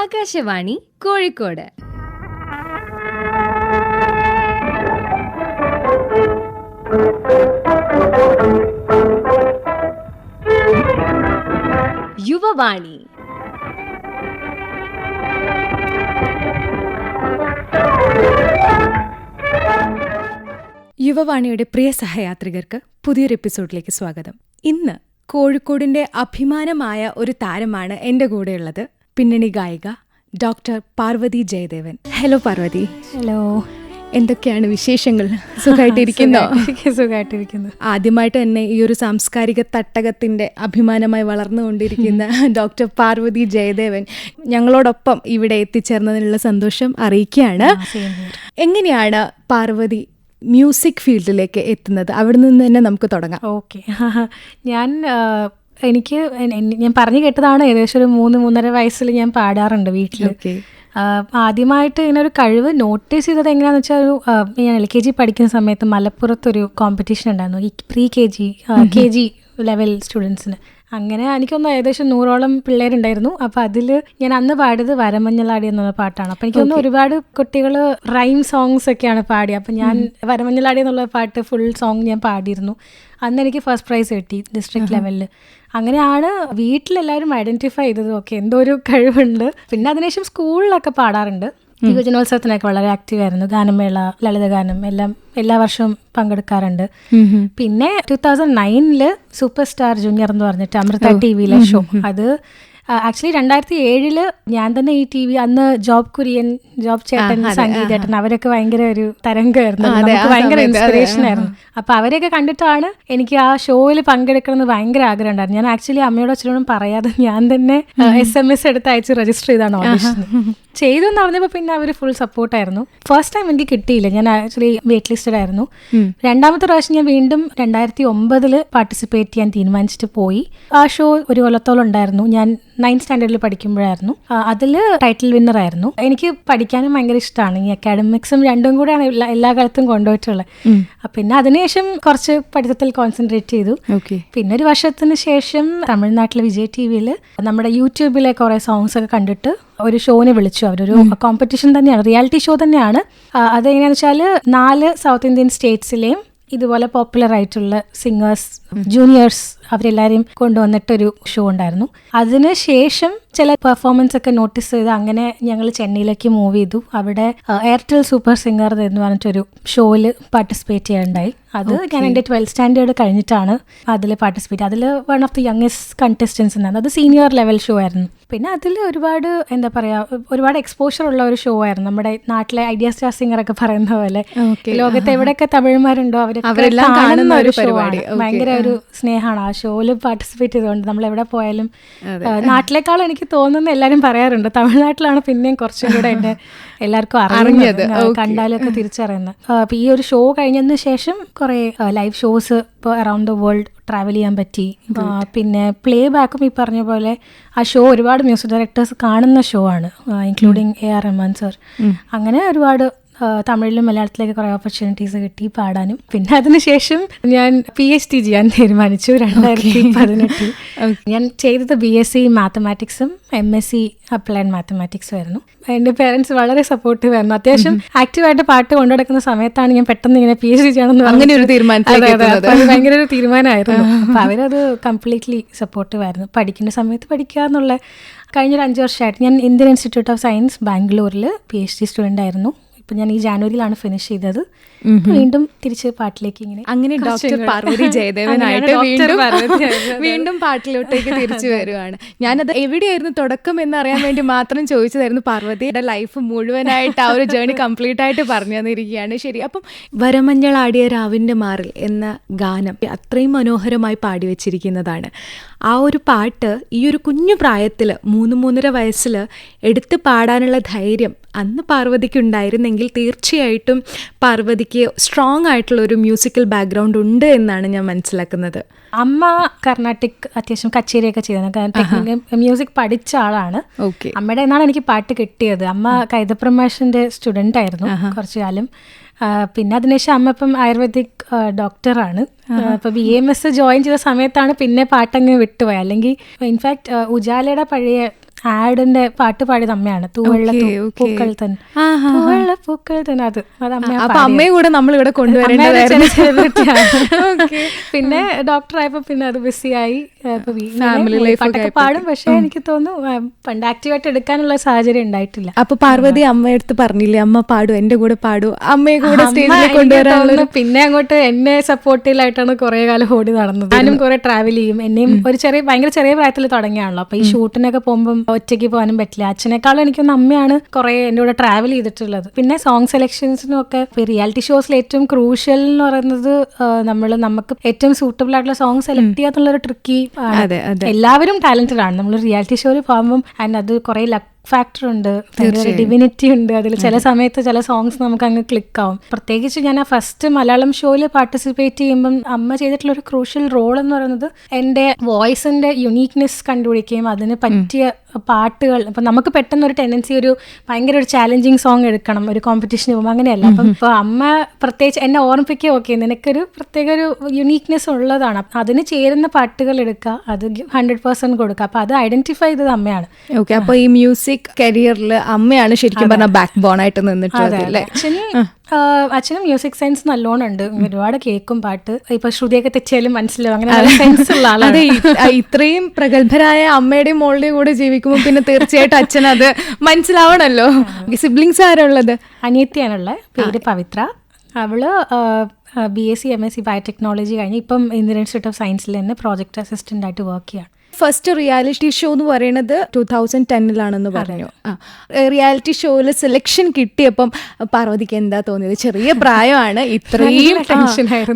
ആകാശവാണി കോഴിക്കോട്. യുവവാണി. യുവവാണിയുടെ പ്രിയ സഹയാത്രികർക്ക് പുതിയൊരു എപ്പിസോഡിലേക്ക് സ്വാഗതം. ഇന്ന് കോഴിക്കോടിന്റെ അഭിമാനമായ ഒരു താരമാണ് എൻ്റെ കൂടെയുള്ളത്. പിന്നണി ഗായിക doctor Parvathy Jayadevan. Hello Parvathy. Hello, എന്തൊക്കെയാണ് വിശേഷങ്ങൾ? സുഖമായിട്ടിരിക്കുന്നോ? സുഖമായിട്ടിരിക്കുന്നു. ആദ്യമായിട്ട് തന്നെ ഈ ഒരു സാംസ്കാരിക തട്ടകത്തിന്റെ അഭിമാനമായി വളർന്നുകൊണ്ടിരിക്കുന്ന ഡോക്ടർ പാർവതി ജയദേവൻ ഞങ്ങളോടൊപ്പം ഇവിടെ എത്തിച്ചേർന്നതിനുള്ള സന്തോഷം അറിയിക്കുകയാണ്. എങ്ങനെയാണ് പാർവതി മ്യൂസിക് ഫീൽഡിലേക്ക് എത്തുന്നത്? അവിടെ നിന്ന് തന്നെ നമുക്ക് തുടങ്ങാം. ഓക്കെ, ഞാൻ പറഞ്ഞു കേട്ടതാണ്, ഏകദേശം ഒരു 3-3.5 വയസ്സിൽ ഞാൻ പാടാറുണ്ട് വീട്ടിൽ. ആദ്യമായിട്ട് ഇങ്ങനൊരു കഴിവ് നോട്ടീസ് ചെയ്തത് എങ്ങനെയാണെന്ന് വെച്ചാൽ, ഞാൻ LKG പഠിക്കുന്ന സമയത്ത് മലപ്പുറത്തൊരു കോമ്പറ്റീഷൻ ഉണ്ടായിരുന്നു, ഈ പ്രീ KG ലെവൽ സ്റ്റുഡൻസിന്. അങ്ങനെ എനിക്കൊന്ന് ഏകദേശം 100ഓളം പിള്ളേരുണ്ടായിരുന്നു. അപ്പോൾ അതിൽ ഞാൻ അന്ന് പാടിയത് വരമഞ്ഞളാടി എന്നുള്ള പാട്ടാണ്. അപ്പോൾ എനിക്കൊന്ന് ഒരുപാട് കുട്ടികൾ റൈം സോങ്സ് ഒക്കെയാണ് പാടിയത്. അപ്പോൾ ഞാൻ വരമഞ്ഞളാടി എന്നുള്ള പാട്ട് ഫുൾ സോങ് ഞാൻ പാടിയിരുന്നു. അന്ന് എനിക്ക് ഫസ്റ്റ് പ്രൈസ് കിട്ടി ഡിസ്ട്രിക്ട് ലെവലിൽ. അങ്ങനെയാണ് വീട്ടിലെല്ലാവരും ഐഡൻറ്റിഫൈ ചെയ്തത്, ഓക്കെ എന്തോ ഒരു കഴിവുണ്ട്. പിന്നെ അതിനുശേഷം സ്കൂളിലൊക്കെ പാടാറുണ്ട്. യുവജനോത്സവത്തിനൊക്കെ വളരെ ആക്റ്റീവ് ആയിരുന്നു. ഗാനമേള, ലളിതഗാനം എല്ലാം എല്ലാ വർഷവും പങ്കെടുക്കാറുണ്ട്. പിന്നെ 2009 സൂപ്പർ സ്റ്റാർ ജൂനിയർ എന്ന് പറഞ്ഞിട്ട് അമൃത TVയിലെ ഷോ, അത് ആക്ച്വലി 2007 ഞാൻ തന്നെ ഈ TV, അന്ന് ജോബ് കുര്യൻ, ജോബ് ചേട്ടൻ, സംഗീതേട്ടൻ, അവരൊക്കെ ഭയങ്കര ഒരു തരംഗമായിരുന്നു, നമുക്ക് ഭയങ്കര ഇൻസ്പിറേഷൻ ആയിരുന്നു. അപ്പൊ അവരെയൊക്കെ കണ്ടിട്ടാണ് എനിക്ക് ആ ഷോയിൽ പങ്കെടുക്കണമെന്ന് ഭയങ്കര ആഗ്രഹം ഉണ്ടായിരുന്നു. ഞാൻ ആക്ച്വലി അമ്മയോട് അച്ഛനോടും പറയാതെ ഞാൻ തന്നെ SMS എടുത്ത് അയച്ച് രജിസ്റ്റർ ചെയ്താണ് ഓഡിഷൻ ചെയ്തു എന്ന് പറഞ്ഞപ്പോൾ പിന്നെ അവർ ഫുൾ സപ്പോർട്ടായിരുന്നു. ഫസ്റ്റ് ടൈം എനിക്ക് കിട്ടിയില്ല, ഞാൻ ആക്ച്വലി വെയിറ്റ് ലിസ്റ്റഡ് ആയിരുന്നു. രണ്ടാമത്തെ പ്രാവശ്യം ഞാൻ വീണ്ടും 2009 പാർട്ടിസിപ്പേറ്റ് ചെയ്യാൻ തീരുമാനിച്ചിട്ട് പോയി. ആ ഷോ ഒരു കൊല്ലത്തോളം ഉണ്ടായിരുന്നു. ഞാൻ 9th സ്റ്റാൻഡേർഡിൽ പഠിക്കുമ്പോഴായിരുന്നു. അതിൽ ടൈറ്റിൽ വിന്നർ ആയിരുന്നു. എനിക്ക് പഠിക്കാനും ഭയങ്കര ഇഷ്ടമാണ്. ഈ അക്കാഡമിക്സും രണ്ടും കൂടെയാണ് എല്ലാ കാലത്തും കൊണ്ടുപോയിട്ടുള്ളത്. പിന്നെ അതിനുശേഷം കുറച്ച് പഠിത്തത്തിൽ കോൺസെൻട്രേറ്റ് ചെയ്തു. പിന്നെ ഒരു വർഷത്തിന് ശേഷം തമിഴ്നാട്ടിലെ വിജയ് TVയിൽ നമ്മുടെ യൂട്യൂബിലെ കുറേ സോങ്സ് ഒക്കെ കണ്ടിട്ട് ഒരു ഷോനെ വിളിച്ചു. അവരൊരു കോമ്പറ്റീഷൻ തന്നെയാണ്, റിയാലിറ്റി ഷോ തന്നെയാണ്. അതെങ്ങനെയാണെന്ന് വെച്ചാൽ 4 സൗത്ത് ഇന്ത്യൻ സ്റ്റേറ്റ്സിലെയും ഇതുപോലെ പോപ്പുലർ ആയിട്ടുള്ള സിംഗേഴ്സ്, ജൂനിയേഴ്സ്, അവരെല്ലാവരെയും കൊണ്ടുവന്നിട്ടൊരു ഷോ ഉണ്ടായിരുന്നു. അതിന് ശേഷം ചില പെർഫോമൻസ് ഒക്കെ നോട്ടീസ് ചെയ്ത് അങ്ങനെ ഞങ്ങൾ ചെന്നൈയിലേക്ക് മൂവ് ചെയ്തു. അവിടെ എയർടെൽ സൂപ്പർ സിംഗർ എന്ന് പറഞ്ഞിട്ടൊരു ഷോയിൽ പാർട്ടിസിപ്പേറ്റ് ചെയ്യാനുണ്ടായി. അത് ഞാൻ എൻ്റെ 12th സ്റ്റാൻഡേർഡ് കഴിഞ്ഞിട്ടാണ് അതിൽ പാർട്ടിസിപ്പേറ്റ്. അതിൽ one of the youngest contestants ഉണ്ടായിരുന്നു. അത് സീനിയർ ലെവൽ ഷോ ആയിരുന്നു. പിന്നെ അതിൽ ഒരുപാട് ഒരുപാട് എക്സ്പോഷർ ഉള്ള ഒരു ഷോ ആയിരുന്നു. നമ്മുടെ നാട്ടിലെ ഐഡിയ സ്റ്റാർ സിംഗർ ഒക്കെ പറയുന്ന പോലെ ലോകത്ത് എവിടെയൊക്കെ തമിഴന്മാരുണ്ടോ അവരെല്ലാം കാണുന്ന ഒരു ഷോ ആണ്. ഭയങ്കര ഒരു സ്നേഹമാണ് ആ ഷോയിൽ പാർട്ടിസിപ്പേറ്റ് ചെയ്തുകൊണ്ട്. നമ്മൾ എവിടെ പോയാലും നാട്ടിലേക്കാളും എനിക്ക് തോന്നുന്ന എല്ലാവരും പറയാറുണ്ട്, തമിഴ്നാട്ടിലാണ് പിന്നെയും കുറച്ചും കൂടെ എന്നെ എല്ലാവർക്കും അറിഞ്ഞത്, കണ്ടാലൊക്കെ തിരിച്ചറിയുന്നത്. അപ്പൊ ഈ ഒരു ഷോ കഴിഞ്ഞതിന് ശേഷം കുറെ ലൈവ് ഷോസ് ഇപ്പോൾ അറൗണ്ട് ദ വേൾഡ് ട്രാവൽ ചെയ്യാൻ പറ്റി. പിന്നെ പ്ലേ ബാക്കും ഈ പറഞ്ഞ പോലെ ആ ഷോ ഒരുപാട് മ്യൂസിക് ഡയറക്ടേഴ്സ് കാണുന്ന ഷോ ആണ്, ഇൻക്ലൂഡിങ് AR റഹ്മാൻ സർ. അങ്ങനെ ഒരുപാട് തമിഴിലും മലയാളത്തിലേക്ക് കുറേ ഓപ്പർച്യൂണിറ്റീസ് കിട്ടി പാടാനും. പിന്നെ അതിനുശേഷം ഞാൻ PhD ചെയ്യാൻ തീരുമാനിച്ചു 2018. ഞാൻ ചെയ്തത് BSc മാത്തമാറ്റിക്സും MSc അപ്ലൈഡ് മാത്തമാറ്റിക്സും ആയിരുന്നു. എൻ്റെ പേരൻസ് വളരെ സപ്പോർട്ടീവ് ആയിരുന്നു. അത്യാവശ്യം ആക്റ്റീവായിട്ട് പാട്ട് കൊണ്ടുനടക്കുന്ന സമയത്താണ് ഞാൻ പെട്ടെന്ന് ഇങ്ങനെ PhD ചെയ്യണമെന്ന് അങ്ങനെ ഒരു ഭയങ്കര ഒരു തീരുമാനമായിരുന്നു. അപ്പോൾ അവരത് കംപ്ലീറ്റ്ലി സപ്പോർട്ടീവ് ആയിരുന്നു. പഠിക്കുന്ന സമയത്ത് പഠിക്കുക എന്നുള്ള. കഴിഞ്ഞൊരു 5 വർഷമായിട്ട് ഞാൻ ഇന്ത്യൻ ഇൻസ്റ്റിറ്റ്യൂട്ട് ഓഫ് സയൻസ് ബാംഗ്ലൂരിൽ PhD സ്റ്റുഡൻ്റ് ആയിരുന്നു. ഇപ്പം ഞാൻ ഈ ജാനുവരിയിലാണ് ഫിനിഷ് ചെയ്തത്. വീണ്ടും തിരിച്ച് പാട്ടിലേക്ക് അങ്ങനെ ഡോക്ടർ പാർവതി ജയദേവനായിട്ട് വീണ്ടും പാട്ടിലോട്ടേക്ക് തിരിച്ചു വരുവാണ്. ഞാനത് എവിടെയായിരുന്നു തുടക്കം എന്നറിയാൻ വേണ്ടി മാത്രം ചോദിച്ചതായിരുന്നു. പാർവതിയുടെ ലൈഫ് മുഴുവനായിട്ട് ആ ഒരു ജേർണി കംപ്ലീറ്റ് ആയിട്ട് പറഞ്ഞു തന്നിരിക്കുകയാണ്. ശരി, അപ്പം വരമഞ്ഞളാടിയ രാവിൻ്റെ മാറിൽ എന്ന ഗാനം അത്രയും മനോഹരമായി പാടി വെച്ചിരിക്കുന്നതാണ്. ആ ഒരു പാട്ട് ഈ ഒരു കുഞ്ഞു പ്രായത്തിൽ 3-3.5 വയസ്സിൽ എടുത്ത് പാടാനുള്ള ധൈര്യം അന്ന് പാർവതിക്ക് ഉണ്ടായിരുന്നെങ്കിൽ തീർച്ചയായിട്ടും പാർവതിക്ക് സ്ട്രോങ് ആയിട്ടുള്ള ഒരു മ്യൂസിക്കൽ ബാക്ക്ഗ്രൗണ്ട് ഉണ്ട് എന്നാണ് ഞാൻ മനസ്സിലാക്കുന്നത്. അമ്മ കർണാട്ടിക് അത്യാവശ്യം കച്ചേരിയൊക്കെ ചെയ്തത്, മ്യൂസിക് പഠിച്ച ആളാണ്. അമ്മയുടെ എന്നാണ് എനിക്ക് പാട്ട് കിട്ടിയത്. അമ്മ കൈതപ്രം മാഷിന്റെ സ്റ്റുഡൻ്റ് ആയിരുന്നു കുറച്ചു കാലം. പിന്നെ അതിനുശേഷം അമ്മ ഇപ്പം ആയുർവേദിക് ഡോക്ടറാണ്. അപ്പോൾ BAMS ജോയിൻ ചെയ്ത സമയത്താണ് പിന്നെ പാട്ടങ്ങ് വിട്ടുപോയത്. അല്ലെങ്കിൽ ഇൻഫാക്ട് ഉജാലയുടെ പഴയ ആഡിന്റെ പാട്ട് പാടിയത് അമ്മയാണ്. തൂവെള്ള പൂക്കൾ തന്നെ, തൂവെള്ള പൂക്കൾ തന്നെ. അത് അമ്മയാണ്. അപ്പൊ അമ്മയെ കൂടെ നമ്മൾ ഇവിടെ കൊണ്ടുവരേണ്ടതായിരുന്നു. പിന്നെ ഡോക്ടറായപ്പോ പിന്നെ അത് ബിസിയായി ഫാമിലി ലൈഫ് പാടും. പക്ഷെ എനിക്ക് തോന്നുന്നു പണ്ട് ആക്റ്റീവായിട്ട് എടുക്കാനുള്ള സാഹചര്യം ഉണ്ടായിട്ടില്ല. അപ്പൊ പാർവതി അമ്മയടുത്ത് പറഞ്ഞില്ലേ അമ്മ പാടൂ, എന്റെ കൂടെ പാടൂ, അമ്മയെ കൂടെ സ്റ്റേജിൽ കൊണ്ടുവരാനുള്ള? പിന്നെ അങ്ങോട്ട് എന്നെ സപ്പോർട്ടിലായിട്ടാണ് കുറെ കാലം ഓടി നടന്നത്. ഞാനും കുറെ ട്രാവൽ ചെയ്യും. എന്നെയും ഒരു ഭയങ്കര ചെറിയ പ്രായത്തിൽ തുടങ്ങിയാണല്ലോ. അപ്പൊ ഈ ഷൂട്ടിനൊക്കെ പോകുമ്പോൾ ഒറ്റയ്ക്ക് പോകാനും പറ്റില്ല. അച്ഛനേക്കാളും എനിക്കൊന്ന് അമ്മയാണ് കുറെ എൻ്റെ കൂടെ ട്രാവൽ ചെയ്തിട്ടുള്ളത്. പിന്നെ സോങ് സെലക്ഷൻസിനും ഒക്കെ റിയാലിറ്റി ഷോസിൽ ഏറ്റവും ക്രൂഷ്യൽ എന്ന് പറയുന്നത് നമുക്ക് ഏറ്റവും സൂട്ടബിൾ ആയിട്ടുള്ള സോങ് സെലക്ട് ചെയ്യാന്നുള്ളൊരു ട്രിക്കി. എല്ലാവരും ടാലന്റഡ് ആണ്. നമ്മൾ റിയാലിറ്റി ഷോയിൽ പോകുമ്പോൾ അത് കുറെ ലക്ക് ഫാക്ടർ ഉണ്ട്, ഡിവിനിറ്റി ഉണ്ട്. അതിൽ ചില സമയത്ത് ചില സോങ്സ് നമുക്ക് അങ്ങ് ക്ലിക്ക് ആവും. പ്രത്യേകിച്ച് ഞാൻ ആ ഫസ്റ്റ് മലയാളം ഷോയിൽ പാർട്ടിസിപ്പേറ്റ് ചെയ്യുമ്പം അമ്മ ചെയ്തിട്ടുള്ള ഒരു ക്രൂഷ്യൽ റോൾ എന്ന് പറയുന്നത് എൻ്റെ വോയിസിന്റെ യുണീക്നെസ് കണ്ടുപിടിക്കുകയും അതിന് പറ്റിയ പാട്ടുകൾ. അപ്പം നമുക്ക് പെട്ടെന്ന് ഒരു ടെൻഡൻസി ഭയങ്കര ഒരു ചാലഞ്ചിങ് സോങ് എടുക്കണം ഒരു കോമ്പറ്റീഷന് പോകുമ്പോൾ. അങ്ങനെയല്ല. അപ്പം ഇപ്പോൾ അമ്മ പ്രത്യേകിച്ച് എന്നെ ഓർമ്മിപ്പിക്കുക, ഓക്കെ നിനക്കൊരു പ്രത്യേക ഒരു യുണീക്നെസ് ഉള്ളതാണ്, അതിന് ചേരുന്ന പാട്ടുകൾ എടുക്കുക, അത് 100% കൊടുക്കുക. അപ്പം അത് ഐഡന്റിഫൈ ചെയ്തത് അമ്മയാണ്. ഓക്കെ, അപ്പോൾ ഈ മ്യൂസിക് കരിയറിൽ അമ്മയാണ് ശരിക്കും പറഞ്ഞാൽ ബാക്ക് ബോൺ ആയിട്ട് നിന്നിട്ടുള്ളത്. അച്ഛനും മ്യൂസിക് സെൻസ് നല്ലോണം ഉണ്ട്. ഒരുപാട് കേൾക്കും പാട്ട്. ഇപ്പൊ ശ്രുതിയൊക്കെ തെറ്റിയാലും മനസ്സിലാവും. അങ്ങനെ സെൻസ് ഉള്ള ആളാണ്. ഇത്രയും പ്രഗത്ഭരായ അമ്മയുടെയും മോളുടെയും കൂടെ ജീവിക്കുമ്പോൾ പിന്നെ തീർച്ചയായിട്ടും അച്ഛൻ അത് മനസ്സിലാവണല്ലോ. സിബ്ലിങ്സ് ആരുള്ളത്? അനിയത്തിയാണുള്ള, പേര് പവിത്ര. അവള് BSc MSc ബയോടെക്നോളജി കഴിഞ്ഞ് ഇപ്പം ഇന്ത്യൻ ഇൻസ്റ്റിറ്റ്യൂട്ട് ഓഫ് സയൻസിൽ തന്നെ പ്രോജക്ട് അസിസ്റ്റന്റ് ആയിട്ട് വർക്ക് ചെയ്യാണ്. ഫസ്റ്റ് റിയാലിറ്റി ഷോ എന്ന് പറയുന്നത് 2010 പറഞ്ഞു. റിയാലിറ്റി ഷോയിൽ സെലക്ഷൻ കിട്ടിയപ്പം പാർവതിക്ക് എന്താ തോന്നിയത്? ചെറിയ പ്രായമാണ്, ഇത്രയും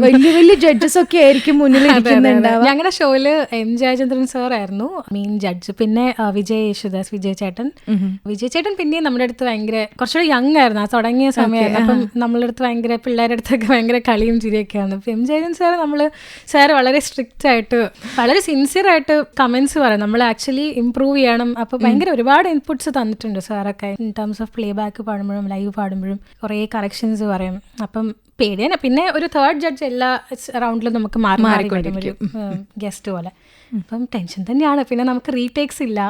വലിയ വലിയ ജഡ്ജസ് ഒക്കെ ആയിരിക്കും മുന്നിൽ ഇരിക്കുന്നുണ്ടാവുക. ഞങ്ങളുടെ ഷോയില് M. ജയചന്ദ്രൻ സാർ ആയിരുന്നു മെയിൻ ജഡ്ജ്. പിന്നെ വിജയ് യേശുദാസ്, വിജയ് ചേട്ടൻ പിന്നെ നമ്മുടെ അടുത്ത് ഭയങ്കര കുറച്ചുകൂടെ യങ് ആയിരുന്നു ആ തുടങ്ങിയ സമയത്ത്. അപ്പം നമ്മളുടെ അടുത്ത് ഭയങ്കര പിള്ളേരുടെ അടുത്തൊക്കെ ഭയങ്കര കളിയും ചിരിയൊക്കെയാണ്. M. ജയചന്ദ്രൻ സാർ വളരെ സ്ട്രിക്റ്റ് ആയിട്ട് വളരെ സിൻസിയർ ആയിട്ട് കമന്റ്സ് പറയാം. നമ്മൾ ആക്ച്വലി ഇംപ്രൂവ് ചെയ്യണം. അപ്പോൾ ഭയങ്കര ഒരുപാട് ഇൻപുട്സ് തന്നിട്ടുണ്ട് സാറൊക്കെ. In terms of playback പാടുമ്പോഴും ലൈവ് പാടുമ്പോഴും കുറേ കറക്ഷൻസ് പറയും. അപ്പം പേടിയാണ്. പിന്നെ ഒരു തേർഡ് ജഡ്ജ് എല്ലാ റൗണ്ടിലും നമുക്ക് മാറി ഒരു ഗസ്റ്റ് പോലെ. അപ്പം ടെൻഷൻ തന്നെയാണ്. പിന്നെ നമുക്ക് റീടേക്സ് ഇല്ല,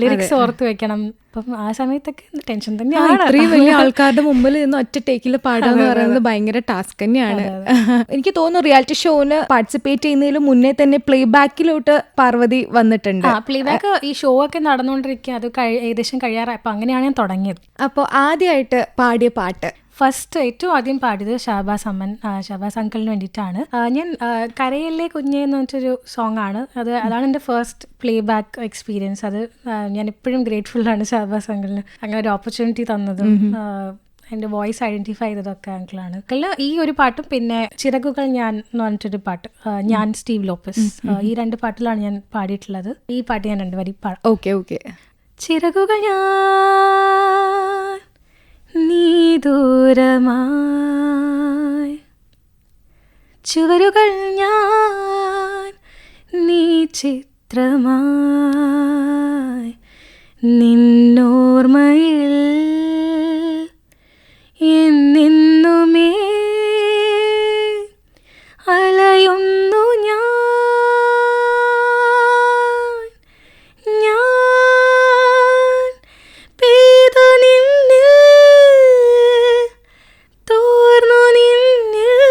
ലിറിക്സ് ഓർത്ത് വെക്കണം. അപ്പം ആ സമയത്തൊക്കെ ടെൻഷൻ തന്നെയാണ്. ഇത്രയും വലിയ ആൾക്കാരുടെ മുമ്പിൽ നിന്ന് ഒറ്റ ടേക്കിൽ പാടുക എന്ന് പറയുന്നത് ഭയങ്കര ടാസ്ക് തന്നെയാണ്. എനിക്ക് തോന്നുന്നു റിയാലിറ്റി ഷോന് പാർട്ടിസിപ്പേറ്റ് ചെയ്യുന്നതിന് മുന്നേ തന്നെ പ്ലേ ബാക്കിലോട്ട് പാർവതി വന്നിട്ടുണ്ട്. പ്ലേ ബാക്ക് ഈ ഷോ ഒക്കെ നടന്നുകൊണ്ടിരിക്കുക, അത് ഏകദേശം കഴിയാറായി. അപ്പം അങ്ങനെയാണ് ഞാൻ തുടങ്ങിയത്. അപ്പോൾ ആദ്യമായിട്ട് പാടിയ പാട്ട്? ഫസ്റ്റ് ഏറ്റവും ആദ്യം പാടിയത് ഷഹബാസ് അങ്കിളിന് വേണ്ടിയിട്ടാണ്. ഞാൻ കരയല്ലേ കുഞ്ഞേ എന്ന് പറഞ്ഞിട്ടൊരു സോങ് ആണ്. അതാണ് എൻ്റെ ഫസ്റ്റ് പ്ലേ ബാക്ക് എക്സ്പീരിയൻസ്. അത് ഞാൻ എപ്പോഴും ഗ്രേറ്റ്ഫുള്ളാണ് ഷഹബാസ് അങ്കിളിന് അങ്ങനെ ഒരു ഓപ്പർച്യൂണിറ്റി തന്നതും എൻ്റെ വോയിസ് ഐഡന്റിഫൈ ചെയ്തതൊക്കെ അങ്കിളാണ്. ഈ ഒരു പാട്ടും പിന്നെ ചിറകുകൾ ഞാൻ എന്ന് പറഞ്ഞിട്ടൊരു പാട്ട്, ഞാൻ സ്റ്റീവ് ലോപ്പസ്, ഈ 2 പാട്ടിലാണ് ഞാൻ പാടിയിട്ടുള്ളത്. ഈ പാട്ട് ഞാൻ 2 വരി പാടാം. ഓക്കെ. ചിറകുകൾ ഞാൻ നീ ദൂരമായി, ചുവരുകൾ ഞാൻ നീ ചിത്രമായി, നിന്നോർമ്മയിൽ എന്നെന്നുമേ അലയുന്നു ഞാൻ പെയ്തു നിന്നിൽ തോർന്നു നിന്നിൽ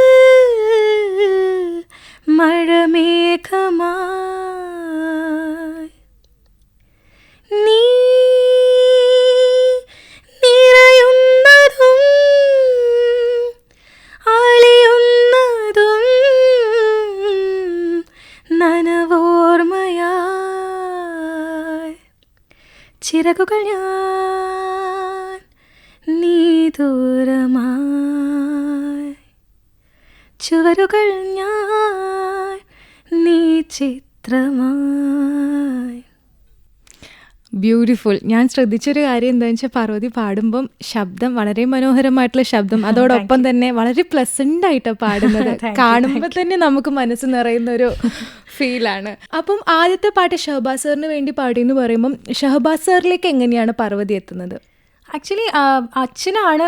മഴമേഘമായി നീ നിറയുന്നതും അളിയുന്നതും നനവോർമ്മയായി, ചിറകുകൾ ഞാൻ നീ ദൂരമായി, ചുവരുകൾ ഞാൻ നീ ചിത്രമായി. ബ്യൂട്ടിഫുൾ. ഞാൻ ശ്രദ്ധിച്ചൊരു കാര്യം എന്താണെന്ന് വെച്ചാൽ പാർവതി പാടുമ്പം ശബ്ദം വളരെ മനോഹരമായിട്ടുള്ള ശബ്ദം, അതോടൊപ്പം തന്നെ വളരെ പ്ലസന്റ് ആയിട്ടാണ് പാടുന്നത്. കാണുമ്പോൾ തന്നെ നമുക്ക് മനസ്സ് നിറയുന്ന ഒരു ഫീലാണ്. അപ്പം ആദ്യത്തെ പാട്ട് ഷഹബാസ് സാറിന് വേണ്ടി പാടി എന്ന് പറയുമ്പം ഷഹബാസ് സാറിലേക്ക് എങ്ങനെയാണ് പാർവതി എത്തുന്നത്? ആക്ച്വലി അച്ഛനാണ്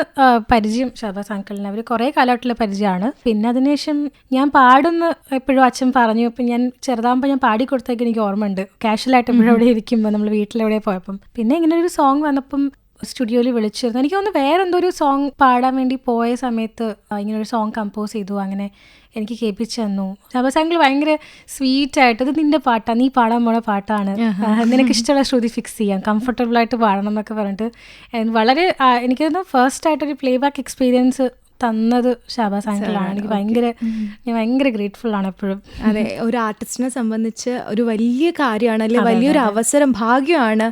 പരിചയം ഷഹബാസ് അങ്കിളിന്. അവർ കുറേ കാലമായിട്ടുള്ള പരിചയമാണ്. പിന്നെ അതിനുശേഷം ഞാൻ പാടുന്ന എപ്പോഴും അച്ഛൻ പറഞ്ഞു. ഇപ്പം ഞാൻ ചെറുതാകുമ്പോൾ ഞാൻ പാടിക്കൊടുത്തേക്ക് എനിക്ക് ഓർമ്മയുണ്ട്. കാഷ്വലായിട്ട് എപ്പോഴും അവിടെ ഇരിക്കുമ്പോൾ നമ്മൾ വീട്ടിലെവിടെ പോയപ്പം പിന്നെ ഇങ്ങനെ ഒരു സോങ് വന്നപ്പം സ്റ്റുഡിയോയിൽ വിളിച്ചിരുന്നു. എനിക്ക് തോന്നുന്നു വേറെ എന്തോ ഒരു സോങ് പാടാൻ വേണ്ടി പോയ സമയത്ത് ഇങ്ങനെ ഒരു സോങ് കമ്പോസ് ചെയ്തു. അങ്ങനെ എനിക്ക് കേൾപ്പിച്ചു തന്നു. ഷഹബാസ് അങ്കിൾ ഭയങ്കര സ്വീറ്റായിട്ട് ഇത് നിന്റെ പാട്ടാണ്, നീ പാടാൻ പോണ പാട്ടാണ്, നിനക്ക് ഇഷ്ടമുള്ള ശ്രുതി ഫിക്സ് ചെയ്യാം, കംഫർട്ടബിൾ ആയിട്ട് പാടണം എന്നൊക്കെ പറഞ്ഞിട്ട് വളരെ എനിക്ക് തോന്നുന്നു ഫസ്റ്റ് ആയിട്ടൊരു പ്ലേ ബാക്ക് എക്സ്പീരിയൻസ് തന്നത് ഷഹബാസ് അങ്കിളാണ്. എനിക്ക് ഞാൻ ഭയങ്കര ഗ്രേറ്റ്ഫുൾ ആണ് എപ്പോഴും. അതെ, ഒരു ആർട്ടിസ്റ്റിനെ സംബന്ധിച്ച് ഒരു വലിയ കാര്യമാണ്, അല്ലെ വലിയൊരു അവസരം, ഭാഗ്യമാണ്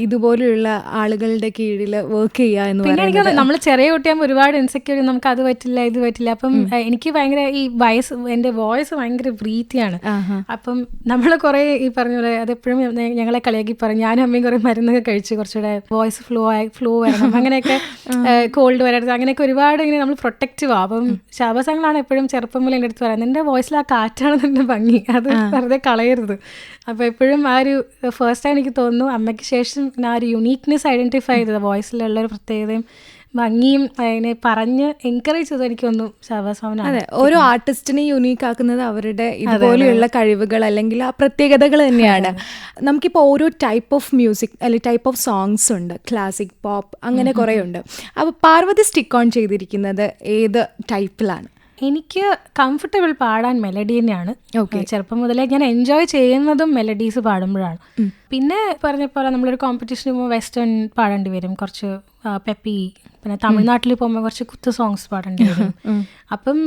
ഇതുപോലെയുള്ള ആളുകളുടെ കീഴിൽ വർക്ക് ചെയ്യുക എന്ന് പിന്നെ എനിക്ക് നമ്മൾ ചെറിയ കുട്ടിയാകുമ്പോൾ ഒരുപാട് ഇൻസെക്യൂർ, നമുക്ക് അത് പറ്റില്ല ഇത് പറ്റില്ല. അപ്പം എനിക്ക് ഭയങ്കര ഈ എൻ്റെ വോയിസ് ഭയങ്കര ബ്രീത്തിയാണ്. അപ്പം നമ്മൾ കുറേ ഈ പറഞ്ഞ പോലെ അതെപ്പോഴും ഞങ്ങളെ കളിയാക്കി പറയും. ഞാനും അമ്മയും കുറേ മരുന്നൊക്കെ കഴിച്ച് കുറച്ചുകൂടെ വോയിസ് ഫ്ലോ വരണം, അങ്ങനെയൊക്കെ കോൾഡ് വരരുത്, അങ്ങനെയൊക്കെ ഒരുപാട് ഇങ്ങനെ നമ്മൾ പ്രൊട്ടക്റ്റീവ് ആവും. അപ്പം ഷഹബാസ് അങ്കിളാണ് എപ്പോഴും ചെറുപ്പം മുതൽ എൻ്റെ അടുത്ത് പറയാം, നിൻ്റെ വോയിസിൽ ആ കാറ്റാണ് നിൻ്റെ ഭംഗി, അത് വെറുതെ കളയരുത്. അപ്പോൾ എപ്പോഴും ആ ഒരു ഫസ്റ്റ് ടൈം എനിക്ക് തോന്നുന്നു അമ്മയ്ക്ക് ശേഷം ആ ഒരു യുണീക്നെസ് ഐഡൻറ്റിഫൈ ചെയ്തത്, വോയിസിലുള്ളൊരു പ്രത്യേകതയും ഭംഗിയും അതിനെ പറഞ്ഞ് എൻകറേജ് ചെയ്ത് എനിക്ക് തോന്നുന്നു ഷഹബാസ് മാമനാണ്. അതെ, ഓരോ ആർട്ടിസ്റ്റിനെ യുണീക്ക് ആക്കുന്നത് അവരുടെ ഇതുപോലെയുള്ള കഴിവുകൾ അല്ലെങ്കിൽ ആ പ്രത്യേകതകൾ തന്നെയാണ്. നമുക്കിപ്പോൾ ഓരോ ടൈപ്പ് ഓഫ് മ്യൂസിക് അല്ലെങ്കിൽ ടൈപ്പ് ഓഫ് സോങ്സ് ഉണ്ട്, ക്ലാസിക്, പോപ്പ്, അങ്ങനെ കുറേ ഉണ്ട്. അപ്പോൾ പാർവതി സ്റ്റിക്ക് ഓൺ ചെയ്തിരിക്കുന്നത് ഏത് ടൈപ്പിലാണ്? എനിക്ക് കംഫർട്ടബിൾ പാടാൻ മെലഡി തന്നെയാണ്. ചെറുപ്പം മുതലേ ഞാൻ എൻജോയ് ചെയ്യുന്നതും മെലഡീസ് പാടുമ്പോഴാണ്. പിന്നെ പറഞ്ഞ പോലെ നമ്മളൊരു കോമ്പറ്റീഷന് പോകുമ്പോൾ വെസ്റ്റേൺ പാടേണ്ടി വരും, കുറച്ച് പെപ്പി. പിന്നെ തമിഴ്നാട്ടിൽ പോകുമ്പോൾ കുറച്ച് കുത്ത് സോങ്സ് പാടേണ്ടി വരും. അപ്പം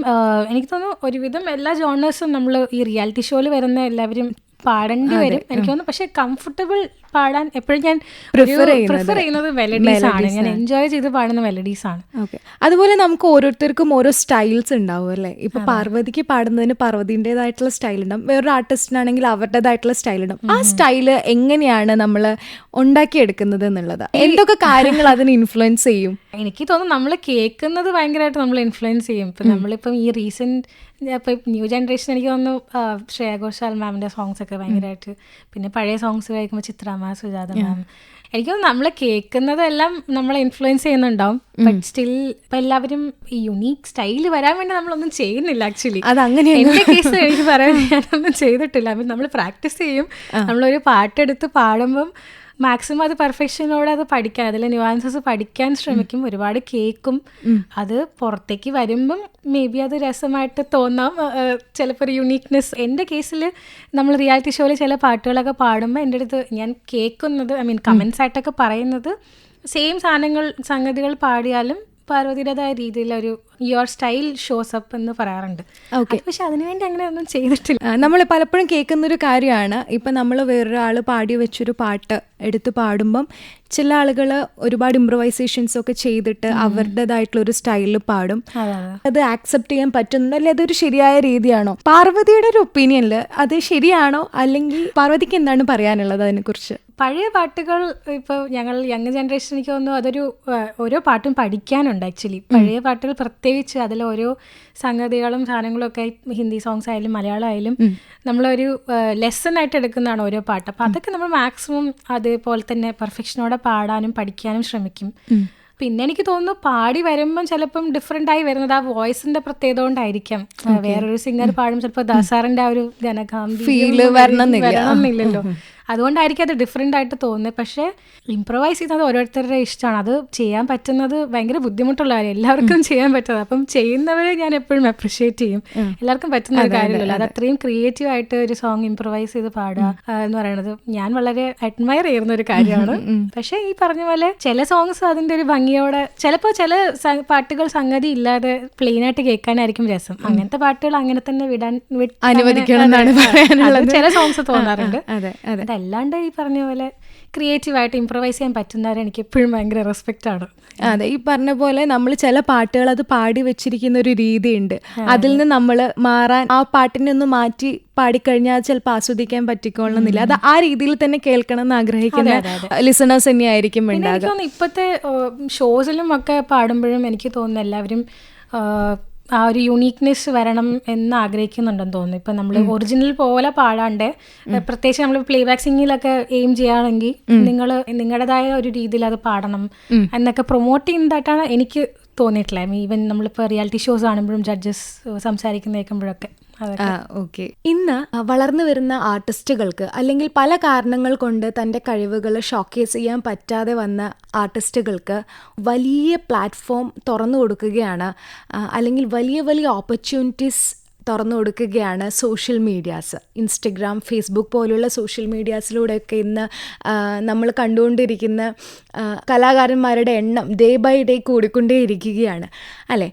എനിക്ക് തോന്നുന്നു ഒരുവിധം എല്ലാ ജോണേഴ്സും നമ്മൾ ഈ റിയാലിറ്റി ഷോയിൽ വരുന്ന എല്ലാവരും പാടേണ്ടി വരും എനിക്ക് തോന്നുന്നു. പക്ഷെ കംഫർട്ടബിൾ പാടാൻ എപ്പോഴും ഞാൻ പ്രിഫർ ചെയ്യുന്നത് മെലഡീസ് ആണ്. ഞാൻ എൻജോയ് ചെയ്ത് പാടുന്ന മെലഡീസ് ആണ്. ഓക്കെ, അതുപോലെ നമുക്ക് ഓരോരുത്തർക്കും ഓരോ സ്റ്റൈൽസ് ഉണ്ടാവും അല്ലേ? ഇപ്പൊ പാർവതിക്ക് പാടുന്നതിന് പാർവതിൻ്റെതായിട്ടുള്ള സ്റ്റൈൽ ഉണ്ടാവും, വേറൊരു ആർട്ടിസ്റ്റിനാണെങ്കിൽ അവരുടേതായിട്ടുള്ള സ്റ്റൈൽ ഉണ്ടാവും. ആ സ്റ്റൈല് എങ്ങനെയാണ് നമ്മൾ ഉണ്ടാക്കിയെടുക്കുന്നത് എന്നുള്ളത്, എന്തൊക്കെ കാര്യങ്ങൾ അതിന് ഇൻഫ്ലുവൻസ് ചെയ്യും? എനിക്ക് തോന്നുന്നു നമ്മൾ കേൾക്കുന്നത് ഭയങ്കരമായിട്ട് നമ്മൾ ഇൻഫ്ലുവൻസ് ചെയ്യും. ഇപ്പം നമ്മളിപ്പം ഈ റീസെൻറ്റ് ഇപ്പം ന്യൂ ജനറേഷൻ എനിക്ക് തോന്നുന്നു ശ്രേയ ഘോഷാൽ മാമിൻ്റെ സോങ്സ് ഒക്കെ ഭയങ്കരമായിട്ട്, പിന്നെ പഴയ സോങ്സ് കഴിക്കുമ്പോൾ ചിത്രാമ്മ, സുജാത മാം, എനിക്ക് തോന്നുന്നു നമ്മൾ കേൾക്കുന്നതെല്ലാം നമ്മളെ ഇൻഫ്ലുവൻസ് ചെയ്യുന്നുണ്ടാവും. ബട്ട് സ്റ്റിൽ ഇപ്പം എല്ലാവരും ഈ യുണീക്ക് സ്റ്റൈൽ വരാൻ വേണ്ടി നമ്മളൊന്നും ചെയ്യുന്നില്ല. ആക്ച്വലി അതങ്ങനെ എൻ്റെ കേസ് എനിക്ക് പറയാൻ ഞാനൊന്നും ചെയ്തിട്ടില്ല. അപ്പം നമ്മൾ പ്രാക്ടീസ് ചെയ്യും. നമ്മളൊരു പാട്ടെടുത്ത് പാടുമ്പം മാക്സിമം അത് പെർഫെക്ഷനോടെ അത് പഠിക്കാൻ, അതിലെ ന്യൂവാൻസസ് പഠിക്കാൻ ശ്രമിക്കും, ഒരുപാട് കേൾക്കും. അത് പുറത്തേക്ക് വരുമ്പം മേ ബി അത് രസമായിട്ട് തോന്നാം, ചിലപ്പോൾ ഒരു യുണീക്നെസ്. എൻ്റെ കേസിൽ നമ്മൾ റിയാലിറ്റി ഷോയിൽ ചില പാട്ടുകളൊക്കെ പാടുമ്പോൾ എൻ്റെ അടുത്ത് ഞാൻ കേൾക്കുന്നത്, ഐ മീൻ കമൻസ് ആയിട്ടൊക്കെ പറയുന്നത്, സെയിം സംഗതികൾ പാടിയാലും പാർവതിയുടേതായ രീതിയിലൊരു യുവർ സ്റ്റൈൽ ഷോസ് അപ്പ് എന്ന് പറയാറുണ്ട്. പക്ഷെ അതിനുവേണ്ടി അങ്ങനെ ഒന്നും ചെയ്തിട്ടില്ല. നമ്മൾ പലപ്പോഴും കേൾക്കുന്നൊരു കാര്യമാണ്, ഇപ്പം നമ്മൾ വേറൊരാൾ പാടി വെച്ചൊരു പാട്ട് എടുത്ത് പാടുമ്പം ചില ആളുകൾ ഒരുപാട് ഇംപ്രവൈസേഷൻസ് ഒക്കെ ചെയ്തിട്ട് അവരുടേതായിട്ടുള്ളൊരു സ്റ്റൈലിൽ പാടും. അത് ആക്സെപ്റ്റ് ചെയ്യാൻ പറ്റുന്നുണ്ടോ, അല്ലെ അതൊരു ശരിയായ രീതിയാണോ? പാർവതിയുടെ ഒരു ഒപ്പീനിയനിൽ അത് ശരിയാണോ, അല്ലെങ്കിൽ പാർവതിക്ക് എന്താണ് പറയാനുള്ളത് അതിനെക്കുറിച്ച്? പഴയ പാട്ടുകൾ ഇപ്പോൾ ഞങ്ങൾ യങ് ജനറേഷൻ എനിക്ക് തോന്നുന്നു അതൊരു ഓരോ പാട്ടും പഠിക്കാനുണ്ട്. ആക്ച്വലി പഴയ പാട്ടുകൾ പ്രത്യേകിച്ച് അതിൽ ഓരോ സംഗതികളും സാധനങ്ങളും ഒക്കെ ഹിന്ദി സോങ്സ് ആയാലും മലയാളം ആയാലും നമ്മളൊരു ലെസൺ ആയിട്ട് എടുക്കുന്നതാണ് ഓരോ പാട്ട്. അപ്പോൾ അതൊക്കെ നമ്മൾ മാക്സിമം അതേപോലെ തന്നെ പെർഫെക്ഷനോടെ പാടാനും പഠിക്കാനും ശ്രമിക്കും. പിന്നെ എനിക്ക് തോന്നുന്നു പാടി വരുമ്പം ചിലപ്പം ഡിഫറെൻ്റ് ആയി വരുന്നത് ആ വോയിസിന്റെ പ്രത്യേകത കൊണ്ടായിരിക്കാം. വേറൊരു സിംഗർ പാടുമ്പോൾ ചിലപ്പോൾ ദാസാറിന്റെ ആ ഒരു ഫീല് വരണമെന്നില്ലല്ലോ, അതുകൊണ്ടായിരിക്കും അത് ഡിഫറെൻ്റ് ആയിട്ട് തോന്നുന്നത്. പക്ഷേ ഇംപ്രവൈസ് ചെയ്യുന്നത് ഓരോരുത്തരുടെ ഇഷ്ടമാണ്. അത് ചെയ്യാൻ പറ്റുന്നത് ഭയങ്കര ബുദ്ധിമുട്ടുള്ള കാര്യം, എല്ലാവർക്കും ചെയ്യാൻ പറ്റുന്നത്. അപ്പം ചെയ്യുന്നവരെ ഞാൻ എപ്പോഴും അപ്രിഷിയേറ്റ് ചെയ്യും. എല്ലാവർക്കും പറ്റുന്ന ഒരു കാര്യമല്ലോ, അത് അത്രയും ക്രിയേറ്റീവ് ആയിട്ട് ഒരു സോങ് ഇംപ്രവൈസ് ചെയ്ത് പാടുക എന്ന് പറയുന്നത് ഞാൻ വളരെ അഡ്മയർ ചെയ്യുന്ന ഒരു കാര്യമാണ്. പക്ഷേ ഈ പറഞ്ഞ പോലെ ചില സോങ്സ് അതിൻ്റെ ഒരു ഭംഗിയോടെ, ചിലപ്പോൾ ചില പാട്ടുകൾ സംഗതി ഇല്ലാതെ പ്ലെയിൻ ആയിട്ട് കേൾക്കാനായിരിക്കും രസം. അങ്ങനത്തെ പാട്ടുകൾ അങ്ങനെ തന്നെ വിടാൻ അനുവദിക്കണം, ചില സോങ്സ് തോന്നാറുണ്ട്. അതല്ലാണ്ട് ഈ പറഞ്ഞ പോലെ ക്രിയേറ്റീവായിട്ട് ഇംപ്രവൈസ് ചെയ്യാൻ പറ്റുന്നവരെ എനിക്ക് എപ്പോഴും ഭയങ്കര റെസ്പെക്റ്റ് ആണ്. അതെ, ഈ പറഞ്ഞ പോലെ നമ്മൾ ചില പാട്ടുകൾ അത് പാടി വെച്ചിരിക്കുന്ന ഒരു രീതിയുണ്ട്, അതിൽ നിന്ന് നമ്മൾ മാറാൻ, ആ പാട്ടിനെ ഒന്ന് മാറ്റി പാടിക്കഴിഞ്ഞാൽ അത് ചിലപ്പോൾ ആസ്വദിക്കാൻ പറ്റിക്കൊള്ളണമെന്നില്ല. അത് ആ രീതിയിൽ തന്നെ കേൾക്കണം എന്ന് ആഗ്രഹിക്കുന്ന ലിസണേഴ്സ് തന്നെയായിരിക്കും ഉണ്ടാകുക. ഇപ്പോഴത്തെ ഷോസിലും ഒക്കെ പാടുമ്പോഴും എനിക്ക് തോന്നുന്നു എല്ലാവരും ആ ഒരു യുണീക്നെസ് വരണം എന്ന് ആഗ്രഹിക്കുന്നുണ്ടെന്ന് തോന്നുന്നു. ഇപ്പം നമ്മൾ ഒറിജിനൽ പോലെ പാടാണ്ട് പ്രത്യേകിച്ച് നമ്മൾ പ്ലേ ബാക്ക് സിംഗിലൊക്കെ എയിം ചെയ്യുകയാണെങ്കിൽ നിങ്ങൾ നിങ്ങളുടേതായ ഒരു രീതിയിൽ അത് പാടണം എന്നൊക്കെ പ്രൊമോട്ട് ചെയ്യുന്നതായിട്ടാണ് എനിക്ക് തോന്നിയിട്ടില്ല. ഈവൻ നമ്മളിപ്പോൾ റിയാലിറ്റി ഷോസ് കാണുമ്പോഴും ജഡ്ജസ് സംസാരിക്കുന്ന കേൾക്കുമ്പോഴൊക്കെ. ഓക്കെ. ഇന്ന് വളർന്നു വരുന്ന ആർട്ടിസ്റ്റുകൾക്ക് അല്ലെങ്കിൽ പല കാരണങ്ങൾ കൊണ്ട് തൻ്റെ കഴിവുകൾ ഷോക്കേസ് ചെയ്യാൻ പറ്റാതെ വന്ന ആർട്ടിസ്റ്റുകൾക്ക് വലിയ പ്ലാറ്റ്ഫോം തുറന്നു കൊടുക്കുകയാണ്, അല്ലെങ്കിൽ വലിയ വലിയ ഓപ്പർച്യൂണിറ്റീസ് തുറന്നു കൊടുക്കുകയാണ് സോഷ്യൽ മീഡിയാസ്. ഇൻസ്റ്റഗ്രാം, ഫേസ്ബുക്ക് പോലുള്ള സോഷ്യൽ മീഡിയാസിലൂടെയൊക്കെ ഇന്ന് നമ്മൾ കണ്ടുകൊണ്ടിരിക്കുന്ന കലാകാരന്മാരുടെ എണ്ണം ഡേ ബൈ ഡേ കൂടിക്കൊണ്ടേയിരിക്കുകയാണ് അല്ലേ?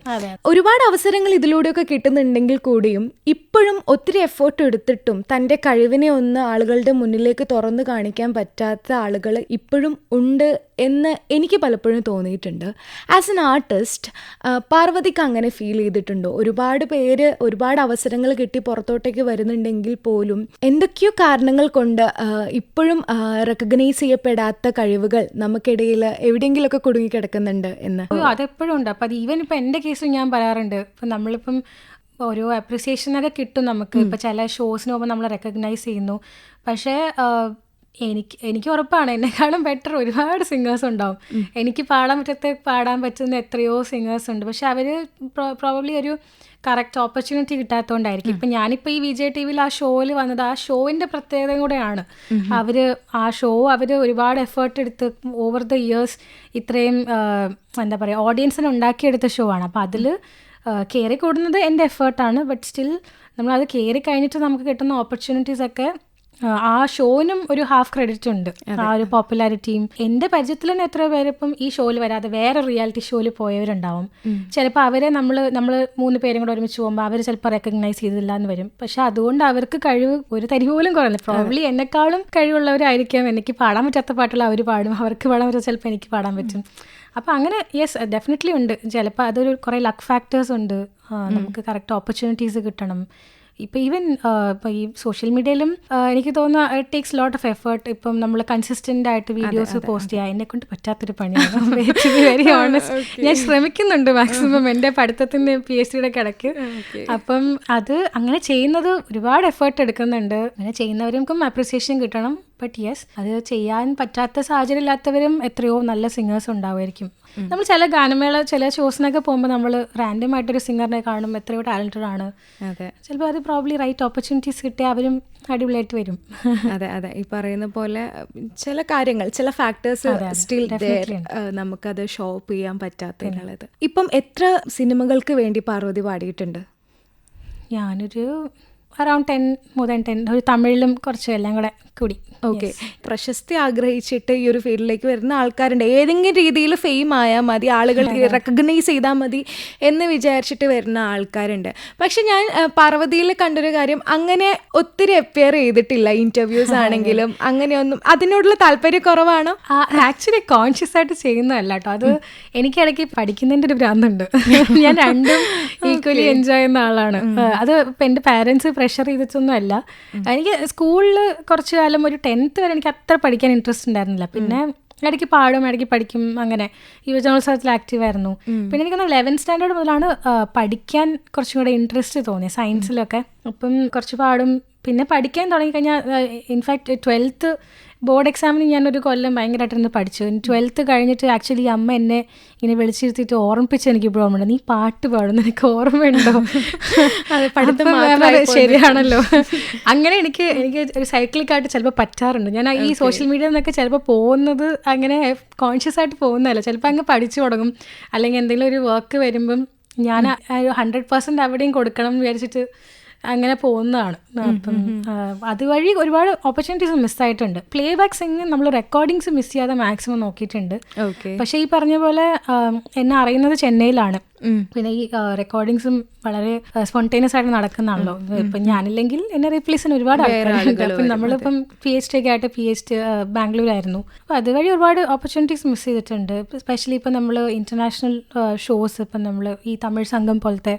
ഒരുപാട് അവസരങ്ങൾ ഇതിലൂടെയൊക്കെ കിട്ടുന്നുണ്ടെങ്കിൽ കൂടിയും ഇപ്പോഴും ഒത്തിരി എഫേർട്ട് എടുത്തിട്ടും തൻ്റെ കഴിവിനെ ഒന്ന് ആളുകളുടെ മുന്നിലേക്ക് തുറന്നു കാണിക്കാൻ പറ്റാത്ത ആളുകൾ ഇപ്പോഴും ഉണ്ട് എന്ന് എനിക്ക് പലപ്പോഴും തോന്നിയിട്ടുണ്ട്. ആസ് എൻ ആർട്ടിസ്റ്റ് പാർവതിക്ക് അങ്ങനെ ഫീൽ ചെയ്തിട്ടുണ്ടോ? ഒരുപാട് പേര് ഒരുപാട് അവസരങ്ങൾ കിട്ടി പുറത്തോട്ടേക്ക് വരുന്നുണ്ടെങ്കിൽ പോലും എന്തൊക്കെയോ കാരണങ്ങൾ കൊണ്ട് ഇപ്പോഴും റെക്കഗ്നൈസ് ചെയ്യപ്പെടാത്ത കഴിവുകൾ നമുക്കിടയിൽ എവിടെയെങ്കിലുമൊക്കെ കുടുങ്ങിക്കിടക്കുന്നുണ്ട് എന്ന്. അതെപ്പോഴും ഉണ്ട്. അപ്പം അത് ഈവൻ ഇപ്പം എൻ്റെ കേസും ഞാൻ പറയാറുണ്ട്. ഇപ്പം നമ്മളിപ്പം ഓരോ അപ്രിസിയേഷനൊക്കെ കിട്ടും നമുക്ക്. ഇപ്പം ചില ഷോസിന് പോകുമ്പോൾ നമ്മൾ റെക്കഗ്നൈസ് ചെയ്യുന്നു. പക്ഷേ എനിക്ക് ഉറപ്പാണ് എന്നെക്കാളും ബെറ്റർ ഒരുപാട് സിംഗേഴ്സ് ഉണ്ടാവും. എനിക്ക് പാടാൻ പറ്റുന്ന എത്രയോ സിംഗേഴ്സ് ഉണ്ട്. പക്ഷെ അവർ പ്രോബബ്ലി ഒരു കറക്റ്റ് ഓപ്പർച്യൂണിറ്റി കിട്ടാത്തതുകൊണ്ടായിരിക്കും. ഇപ്പം ഞാനിപ്പോൾ ഈ വിജയ് ടി വിയിൽ ആ ഷോയിൽ വന്നത് ആ ഷോവിൻ്റെ പ്രത്യേകത കൂടെയാണ്. അവർ ഒരുപാട് എഫേർട്ട് എടുത്ത് ഓവർ ദ ഇയേഴ്സ് ഇത്രയും എന്താ പറയുക ഓഡിയൻസിനെ ഉണ്ടാക്കിയെടുത്ത ഷോ ആണ്. അപ്പോൾ അതിൽ കയറി കൂടുന്നത് എൻ്റെ എഫേർട്ടാണ്. ബട്ട് സ്റ്റിൽ നമ്മളത് കയറി കഴിഞ്ഞിട്ട് നമുക്ക് കിട്ടുന്ന ഓപ്പർച്യൂണിറ്റീസൊക്കെ ആ ഷോനും ഒരു ഹാഫ് ക്രെഡിറ്റ് ഉണ്ട്. ആ ഒരു പോപ്പുലാരിറ്റിയും എൻ്റെ പരിചയത്തിൽ തന്നെ എത്ര പേര് ഇപ്പം ഈ ഷോയിൽ വരാതെ വേറെ റിയാലിറ്റി ഷോയിൽ പോയവരുണ്ടാവും. ചിലപ്പോൾ അവരെ നമ്മൾ 3 പേരും കൂടെ ഒരുമിച്ച് പോകുമ്പോൾ അവർ ചിലപ്പോൾ റെക്കഗ്നൈസ് ചെയ്തില്ല എന്ന് വരും. പക്ഷെ അതുകൊണ്ട് അവർക്ക് കഴിവ് ഒരു തരി പോലും കുറയില്ല. പ്രോബ്ലി എന്നെക്കാളും കഴിവുള്ളവരായിരിക്കാം. എനിക്ക് പാടാൻ പറ്റാത്ത പാട്ടുകൾ അവർ പാടും, അവർക്ക് പാടാൻ പറ്റാത്ത ചിലപ്പോൾ എനിക്ക് പാടാൻ പറ്റും. അപ്പോൾ അങ്ങനെ യെസ് ഡെഫിനറ്റ്ലി ഉണ്ട്. ചിലപ്പോൾ അതൊരു കുറേ ലക്ക് ഫാക്ടേഴ്സ് ഉണ്ട്. നമുക്ക് കറക്റ്റ് ഓപ്പർച്യൂണിറ്റീസ് കിട്ടണം. ഇപ്പോൾ ഈവൻ ഇപ്പോൾ ഈ സോഷ്യൽ മീഡിയയിലും എനിക്ക് തോന്നുന്നു it takes lot of effort. ഇപ്പം നമ്മൾ കൺസിസ്റ്റൻ്റ് ആയിട്ട് വീഡിയോസ് പോസ്റ്റ് ചെയ്യുക എന്നെ കൊണ്ട് പറ്റാത്തൊരു പണിയാണ്. Very honest. ഞാൻ ശ്രമിക്കുന്നുണ്ട് മാക്സിമം എൻ്റെ പഠിത്തത്തിൻ്റെ PhD കിടക്ക്. അപ്പം അത് അങ്ങനെ ചെയ്യുന്നത് ഒരുപാട് എഫേർട്ട് എടുക്കുന്നുണ്ട്. അങ്ങനെ ചെയ്യുന്നവർക്കും അപ്രിസിയേഷൻ കിട്ടണം. ബട്ട് യെസ് അത് ചെയ്യാൻ പറ്റാത്ത സാഹചര്യം ഇല്ലാത്തവരും എത്രയോ നല്ല സിംഗേഴ്സ് ഉണ്ടാവുമായിരിക്കും. നമ്മൾ ചില ഗാനമേള ചില ഷോസിനൊക്കെ പോകുമ്പോൾ നമ്മൾ റാൻഡം ആയിട്ടൊരു സിംഗറിനെ കാണുമ്പോൾ എത്രയോ ടാലൻറ്റഡ് ആണ്. ചിലപ്പോൾ അത് പ്രോബ്ലി റൈറ്റ് ഓപ്പർച്യൂണിറ്റീസ് കിട്ടിയാൽ അവരും അടിപൊളിയായിട്ട് വരും. അതെ ഈ പറയുന്ന പോലെ ചില കാര്യങ്ങൾ ചില ഫാക്ടേഴ്സ് സ്റ്റിൽ നമുക്കത് ഷോ അപ്പ് ചെയ്യാൻ പറ്റാത്തത്. ഇപ്പം എത്ര സിനിമകൾക്ക് വേണ്ടി പാർവതി പാടിയിട്ടുണ്ട്? ഞാനൊരു അറൗണ്ട് 10 more than 10. ഒരു തമിഴിലും കുറച്ച് എല്ലാം കൂടെ കൂടി. ഓക്കെ. പ്രശസ്തി ആഗ്രഹിച്ചിട്ട് ഈ ഒരു ഫീൽഡിലേക്ക് വരുന്ന ആൾക്കാരുണ്ട്. ഏതെങ്കിലും രീതിയിൽ ഫെയിം ആയാൽ മതി, ആളുകൾ റെക്കഗ്നൈസ് ചെയ്താൽ മതി എന്ന് വിചാരിച്ചിട്ട് വരുന്ന ആൾക്കാരുണ്ട്. പക്ഷെ ഞാൻ പാർവതിയിൽ കണ്ടൊരു കാര്യം, അങ്ങനെ ഒത്തിരി അപ്പിയർ ചെയ്തിട്ടില്ല ഇൻ്റർവ്യൂസ് ആണെങ്കിലും. അങ്ങനെയൊന്നും അതിനോടുള്ള താല്പര്യക്കുറവാണോ? ആക്ച്വലി കോൺഷ്യസ് ആയിട്ട് ചെയ്യുന്നതല്ല കേട്ടോ. അത് എനിക്കിടയ്ക്ക് പഠിക്കുന്നതിൻ്റെ ഒരു ഭ്രാന്തുണ്ട്. ഞാൻ രണ്ടും ഈക്വലി എൻജോയ് ചെയ്യുന്ന ആളാണ്. അത് ഇപ്പം എൻ്റെ പാരൻസ് പ്രഷർ ചെയ്തിട്ടൊന്നും അല്ല. എനിക്ക് സ്കൂളിൽ കുറച്ച് കാലം ഒരു 10th വരെ എനിക്ക് അത്ര പഠിക്കാൻ ഇൻട്രസ്റ്റ് ഉണ്ടായിരുന്നില്ല. പിന്നെ ഇടയ്ക്ക് പാടും, ഇടയ്ക്ക് പഠിക്കും. അങ്ങനെ യുവജനോത്സവത്തിൽ ആക്റ്റീവായിരുന്നു. പിന്നെ എനിക്കൊന്ന് 11th സ്റ്റാൻഡേർഡ് മുതലാണ് പഠിക്കാൻ കുറച്ചും കൂടെ ഇൻട്രസ്റ്റ് തോന്നിയത് സയൻസിലൊക്കെ. അപ്പം കുറച്ച് പാടും. പിന്നെ പഠിക്കാൻ തുടങ്ങിക്കഴിഞ്ഞാൽ ഇൻഫാക്ട് 12th ബോർഡ് എക്സാമിന് ഞാനൊരു കൊല്ലം ഭയങ്കരമായിട്ടിരുന്ന് പഠിച്ചു. 12th കഴിഞ്ഞിട്ട് ആക്ച്വലി അമ്മ എന്നെ ഇങ്ങനെ വിളിച്ചിരുത്തിയിട്ട് ഓർമ്മിപ്പിച്ച് എനിക്ക് ഇപ്പോൾ ഓർമ്മയുണ്ട്, നീ പാട്ട് പാടുന്നു, എനിക്ക് ഓർമ്മയുണ്ടോ? ശരിയാണല്ലോ. അങ്ങനെ എനിക്ക് ഒരു സൈക്ലിക്കായിട്ട് ചിലപ്പോൾ പറ്റാറുണ്ട്. ഞാൻ ഈ സോഷ്യൽ മീഡിയയിൽ നിന്നൊക്കെ ചിലപ്പോൾ പോകുന്നത് അങ്ങനെ കോൺഷ്യസ് ആയിട്ട് പോകുന്നതല്ല. ചിലപ്പോൾ അങ്ങ് പഠിച്ചു തുടങ്ങും. അല്ലെങ്കിൽ എന്തെങ്കിലും ഒരു വർക്ക് വരുമ്പം ഞാൻ 100% അവിടെയും കൊടുക്കണം എന്ന് വിചാരിച്ചിട്ട് അങ്ങനെ പോകുന്നതാണ്. അപ്പം അതുവഴി ഒരുപാട് ഓപ്പർച്യൂണിറ്റീസ് മിസ്സായിട്ടുണ്ട്. പ്ലേ ബാക്ക് സിംഗ് നമ്മൾ റെക്കോർഡിങ്സ് മിസ് ചെയ്യാതെ മാക്സിമം നോക്കിയിട്ടുണ്ട്. പക്ഷേ ഈ പറഞ്ഞ പോലെ എന്നെ അറിയുന്നത് ചെന്നൈയിലാണ്. പിന്നെ ഈ റെക്കോർഡിങ്സും വളരെ സ്പോണ്ടേനിയസ് ആയിട്ട് നടക്കുന്നതാണല്ലോ. ഇപ്പം ഞാനില്ലെങ്കിൽ എന്നെ റീപ്ലേസ് ചെയ്യാൻ ഒരുപാട് ആൾക്കാരുണ്ട്. അപ്പം നമ്മളിപ്പം PhD ഒക്കെ ആയിട്ട് ബാംഗ്ലൂരായിരുന്നു. അപ്പം അതുവഴി ഒരുപാട് ഓപ്പർച്യൂണിറ്റീസ് മിസ് ചെയ്തിട്ടുണ്ട്. സ്പെഷ്യലി ഇപ്പം നമ്മൾ ഇൻ്റർനാഷണൽ ഷോസ് ഇപ്പം നമ്മൾ ഈ തമിഴ് സംഘം പോലത്തെ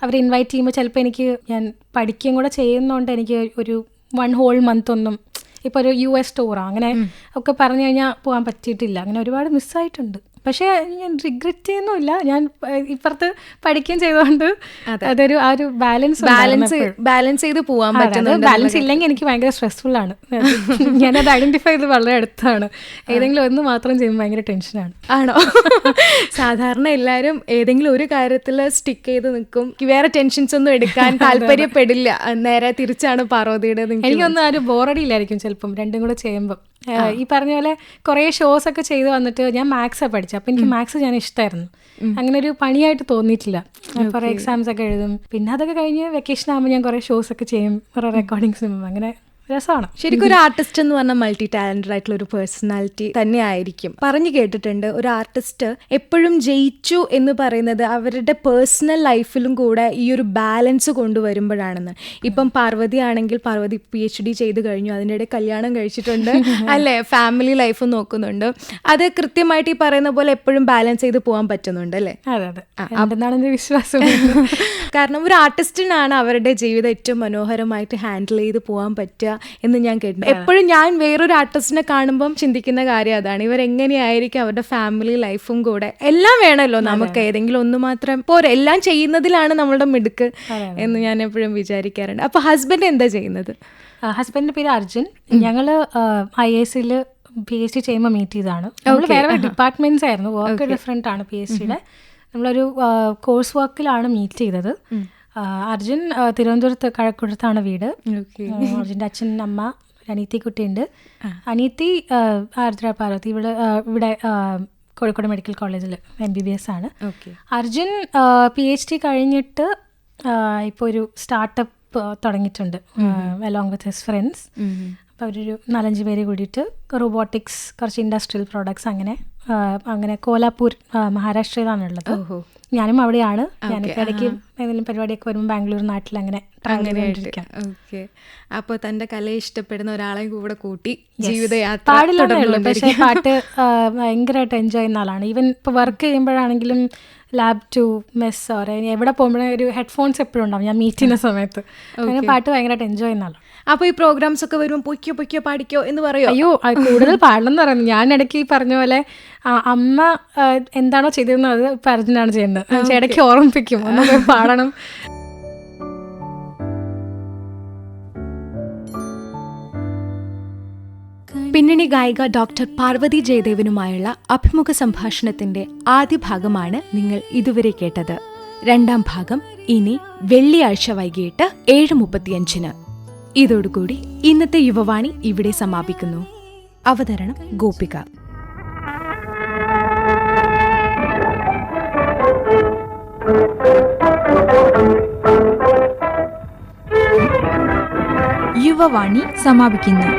അവർ ഇൻവൈറ്റ് ചെയ്യുമ്പോൾ ചിലപ്പോൾ എനിക്ക് ഞാൻ പഠിക്കുകയും കൂടെ ചെയ്യുന്നതുകൊണ്ട് എനിക്ക് ഒരു 1 whole month ഒന്നും ഇപ്പോൾ ഒരു US ടൂറാണ് അങ്ങനെ ഒക്കെ പറഞ്ഞു കഴിഞ്ഞാൽ പോകാൻ പറ്റിയിട്ടില്ല. അങ്ങനെ ഒരുപാട് മിസ്സായിട്ടുണ്ട്. പക്ഷേ ഞാൻ റിഗ്രറ്റ് ചെയ്യുന്നില്ല. ഞാൻ ഇപ്പുറത്ത് പഠിക്കുകയും ചെയ്തുകൊണ്ട് അതൊരു ആ ഒരു ബാലൻസ് ചെയ്ത് പോകാൻ പറ്റുന്നത്. ബാലൻസ് ഇല്ലെങ്കിൽ എനിക്ക് ഭയങ്കര സ്ട്രെസ്ഫുൾ ആണ്. ഞാനത് ഐഡന്റിഫൈ ചെയ്ത് വളരെ അടുത്താണ്. ഏതെങ്കിലും ഒന്ന് മാത്രം ചെയ്യുമ്പോൾ ഭയങ്കര ടെൻഷനാണ്. ആണോ? സാധാരണ എല്ലാവരും ഏതെങ്കിലും ഒരു കാര്യത്തിൽ സ്റ്റിക്ക് ചെയ്ത് നിൽക്കും, വേറെ ടെൻഷൻസ് ഒന്നും എടുക്കാൻ താല്പര്യപ്പെടില്ല. നേരെ തിരിച്ചാണ് പാർവതിയുടെ. എനിക്കൊന്നും ആ ഒരു ബോറടിയില്ലായിരിക്കും ചിലപ്പം രണ്ടും കൂടെ ചെയ്യുമ്പം. ഈ പറഞ്ഞ പോലെ കുറേ ഷോസ് ഒക്കെ ചെയ്ത് വന്നിട്ട് ഞാൻ മാത്സാണ് പഠിച്ചത്. അപ്പം എനിക്ക് മാത്സ് ഞാൻ ഇഷ്ടമായിരുന്നു. അങ്ങനെ ഒരു പണിയായിട്ട് തോന്നിയിട്ടില്ല. കുറേ എക്സാംസ് ഒക്കെ എഴുതും. പിന്നെ അതൊക്കെ കഴിഞ്ഞ് വെക്കേഷൻ ആകുമ്പോൾ ഞാൻ കുറേ ഷോസ് ഒക്കെ ചെയ്യും, കുറേ റെക്കോർഡിങ്സും. അങ്ങനെ രസമാണ്. ശരിക്കും ഒരു ആർട്ടിസ്റ്റ് എന്ന് പറഞ്ഞാൽ മൾട്ടി ടാലന്റഡ് ആയിട്ടുള്ള ഒരു പേഴ്സണാലിറ്റി തന്നെ ആയിരിക്കും. പറഞ്ഞു കേട്ടിട്ടുണ്ട് ഒരു ആർട്ടിസ്റ്റ് എപ്പോഴും ജയിച്ചു എന്ന് പറയുന്നത് അവരുടെ പേഴ്സണൽ ലൈഫിലും കൂടെ ഈ ഒരു ബാലൻസ് കൊണ്ടുവരുമ്പോഴാണെന്ന്. ഇപ്പം പാർവതി ആണെങ്കിൽ പാർവതി PhD ചെയ്ത് കഴിഞ്ഞു, അതിനിടെ കല്യാണം കഴിച്ചിട്ടുണ്ട് അല്ലേ, ഫാമിലി ലൈഫ് നോക്കുന്നുണ്ട്. അത് കൃത്യമായിട്ട് ഈ പറയുന്ന പോലെ എപ്പോഴും ബാലൻസ് ചെയ്ത് പോകാൻ പറ്റുന്നുണ്ട് അല്ലേ? അതെ അതെ, അതെന്നാണ് എൻ്റെ വിശ്വാസം. കാരണം ഒരു ആർട്ടിസ്റ്റിനാണ് അവരുടെ ജീവിതം ഏറ്റവും മനോഹരമായിട്ട് ഹാൻഡിൽ ചെയ്ത് പോകാൻ പറ്റുക എന്ന് ഞാൻ കേട്ടു. എപ്പോഴും ഞാൻ വേറൊരു ആർട്ടിസ്റ്റിനെ കാണുമ്പം ചിന്തിക്കുന്ന കാര്യം അതാണ്, ഇവരെങ്ങനെയായിരിക്കും അവരുടെ ഫാമിലി ലൈഫും കൂടെ. എല്ലാം വേണമല്ലോ നമുക്ക്, ഏതെങ്കിലും ഒന്ന് മാത്രം പോരെ, എല്ലാം ചെയ്യുന്നതിലാണ് നമ്മളുടെ മിടുക്ക് എന്ന് ഞാൻ എപ്പോഴും വിചാരിക്കാറുണ്ട്. അപ്പൊ ഹസ്ബൻഡ് എന്താ ചെയ്യുന്നത്? ഹസ്ബൻഡിന്റെ പേര് അർജുൻ. ഞങ്ങള് IISc PhD ചെയ്യുമ്പോൾ മീറ്റ് ചെയ്തതാണ്. നമ്മൾ വേറെ ഡിപ്പാർട്ട്മെന്റ്സ് ആയിരുന്നു, വർക്ക് ഡിഫറെന്റ് ആണ്. PhDയുടെ നമ്മളൊരു കോഴ്സ് വർക്കിലാണ് മീറ്റ് ചെയ്തത്. അർജുൻ തിരുവനന്തപുരത്ത് കഴക്കൂട്ടത്താണ് വീട്. അർജുൻ്റെ അച്ഛൻ, അമ്മ, അനീത്തി കുട്ടിയുണ്ട്. അനീത്തി ആർദ്ര പാർവതി ഇവിടെ കോഴിക്കോട് മെഡിക്കൽ കോളേജിൽ MBBS ആണ്. അർജുൻ PhD കഴിഞ്ഞിട്ട് ഇപ്പോൾ ഒരു സ്റ്റാർട്ടപ്പ് തുടങ്ങിയിട്ടുണ്ട് അലോങ് വിത്ത് ഹിസ് ഫ്രണ്ട്സ്. അപ്പോൾ അവരൊരു 4-5 പേര് കൂടിയിട്ട് റോബോട്ടിക്സ്, കുറച്ച് ഇൻഡസ്ട്രിയൽ പ്രോഡക്ട്സ് അങ്ങനെ കോലാപ്പൂർ മഹാരാഷ്ട്രയിലാണുള്ളത്. ഞാനും അവിടെയാണ്. ഞാനിപ്പോൾ ഇടയ്ക്ക് ഏതെങ്കിലും പരിപാടിയൊക്കെ വരുമ്പോൾ ബാംഗ്ലൂർ നാട്ടിൽ അങ്ങനെ ചെയ്തിരിക്കാം. ഓക്കെ. അപ്പോൾ തൻ്റെ കലയെ ഇഷ്ടപ്പെടുന്ന ഒരാളെ കൂടെ കൂട്ടി ജീവിതയാത്ര പാടില്ല. പക്ഷേ പാട്ട് ഭയങ്കരമായിട്ട് എൻജോയ് ചെയ്യുന്ന ആളാണ്. ഈവൻ ഇപ്പോൾ വർക്ക് ചെയ്യുമ്പോഴാണെങ്കിലും ലാബ് ടു മെസ് ഓർ എവിടെ പോകുമ്പോഴേ ഒരു ഹെഡ്ഫോൺസ് എപ്പോഴും ഉണ്ടാവും ഞാൻ മീറ്റ് ചെയ്യുന്ന സമയത്ത്. അങ്ങനെ പാട്ട് ഭയങ്കരമായിട്ട് എൻജോയ് ചെയ്യുന്ന ആളാണ്. അപ്പോൾ ഈ പ്രോഗ്രാംസ് ഒക്കെ വരുമ്പോൾ പൊയ്ക്കോ പാടിക്കോ എന്ന് പറയോ? അയ്യോ, കൂടുതൽ പാടണം എന്ന് പറയുന്നത്. ഞാൻ ഇടയ്ക്ക് ഈ പറഞ്ഞ പോലെ അമ്മ എന്താണോ ചെയ്തിരുന്നത് അത് ഇപ്പം അർജുനാണ് ചെയ്യുന്നത്. ഇടയ്ക്ക് ഓർമ്മിപ്പിക്കും ഒന്ന് പാടണം. പിന്നണി ഗായിക ഡോക്ടർ പാർവതി ജയദേവനുമായുള്ള അഭിമുഖ സംഭാഷണത്തിന്റെ ആദ്യ ഭാഗമാണ് നിങ്ങൾ ഇതുവരെ കേട്ടത്. രണ്ടാം ഭാഗം ഇനി വെള്ളിയാഴ്ച വൈകിട്ട് 7:35. ഇതോടുകൂടി ഇന്നത്തെ യുവവാണി ഇവിടെ സമാപിക്കുന്നു. അവതരണം ഗോപിക. യുവവാണി സമാപിക്കുന്നു.